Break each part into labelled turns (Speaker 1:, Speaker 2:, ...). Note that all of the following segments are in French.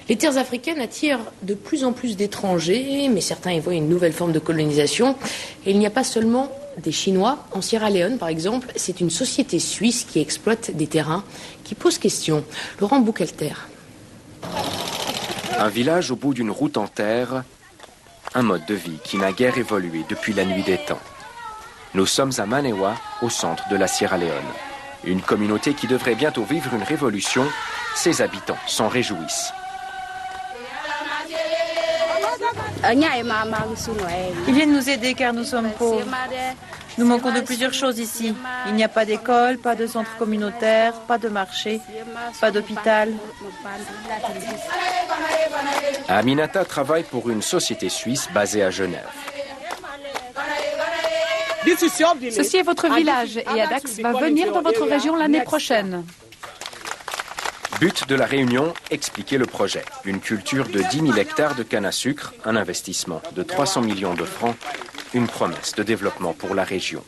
Speaker 1: Les terres africaines attirent de plus en plus d'étrangers, mais certains y voient une nouvelle forme de colonisation. Et il n'y a pas seulement des Chinois. En Sierra Leone, par exemple, c'est une société suisse qui exploite des terrains qui pose question. Laurent Boucalter.
Speaker 2: Un village au bout d'une route en terre, un mode de vie qui n'a guère évolué depuis la nuit des temps. Nous sommes à Manewa, au centre de la Sierra Leone. Une communauté qui devrait bientôt vivre une révolution. Ses habitants s'en réjouissent.
Speaker 3: Ils viennent nous aider car nous sommes pauvres. Nous manquons de plusieurs choses ici. Il n'y a pas d'école, pas de centre communautaire, pas de marché, pas d'hôpital.
Speaker 2: Aminata travaille pour une société suisse basée à Genève.
Speaker 4: Ceci est votre village et Adax va venir dans votre région l'année prochaine.
Speaker 2: But de la réunion, expliquer le projet. Une culture de 10 000 hectares de canne à sucre, un investissement de 300 millions de francs, une promesse de développement pour la région.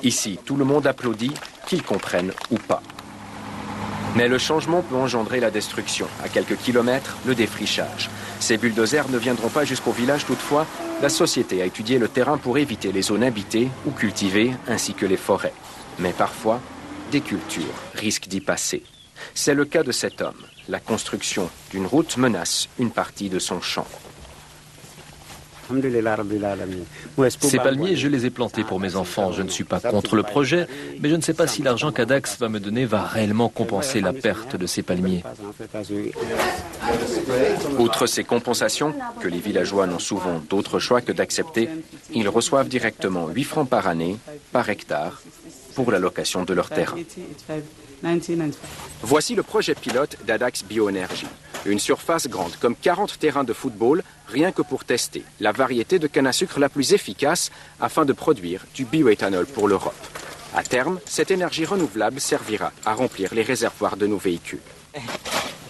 Speaker 2: Ici, tout le monde applaudit, qu'ils comprennent ou pas. Mais le changement peut engendrer la destruction. À quelques kilomètres, le défrichage. Ces bulldozers ne viendront pas jusqu'au village toutefois. La société a étudié le terrain pour éviter les zones habitées ou cultivées, ainsi que les forêts. Mais parfois, des cultures risquent d'y passer. C'est le cas de cet homme. La construction d'une route menace une partie de son champ.
Speaker 5: Ces palmiers, je les ai plantés pour mes enfants. Je ne suis pas contre le projet, mais je ne sais pas si l'argent qu'Adax va me donner va réellement compenser la perte de ces palmiers.
Speaker 2: Outre ces compensations, que les villageois n'ont souvent d'autre choix que d'accepter, ils reçoivent directement 8 francs par année, par hectare, pour la location de leur terrain. Voici le projet pilote d'Adax Bioénergie. Une surface grande comme 40 terrains de football, rien que pour tester la variété de canne à sucre la plus efficace afin de produire du bioéthanol pour l'Europe. À terme, cette énergie renouvelable servira à remplir les réservoirs de nos véhicules.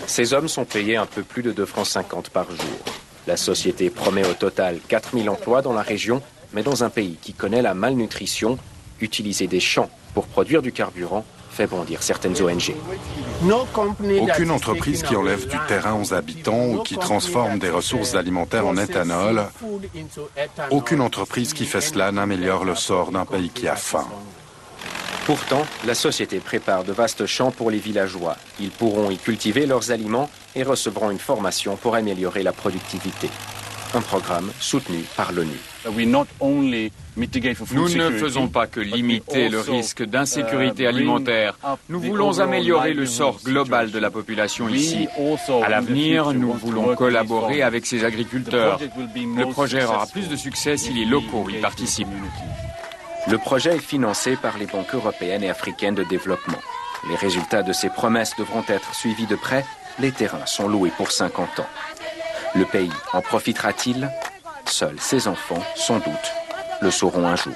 Speaker 2: Ces hommes sont payés un peu plus de 2,50 francs par jour. La société promet au total 4 000 emplois dans la région, mais dans un pays qui connaît la malnutrition, utiliser des champs pour produire du carburant fait bondir certaines ONG.
Speaker 6: Aucune entreprise qui enlève du terrain aux habitants ou qui transforme des ressources alimentaires en éthanol, aucune entreprise qui fait cela n'améliore le sort d'un pays qui a faim.
Speaker 2: Pourtant, la société prépare de vastes champs pour les villageois. Ils pourront y cultiver leurs aliments et recevront une formation pour améliorer la productivité. Un programme soutenu par l'ONU.
Speaker 7: Nous ne faisons pas que limiter le risque d'insécurité alimentaire. Nous voulons améliorer le sort global de la population ici. À l'avenir, nous voulons collaborer avec ces agriculteurs. Le projet aura plus de succès si les locaux y participent.
Speaker 2: Le projet est financé par les banques européennes et africaines de développement. Les résultats de ces promesses devront être suivis de près. Les terrains sont loués pour 50 ans. Le pays en profitera-t-il? Seuls ses enfants, sans doute, le sauront un jour.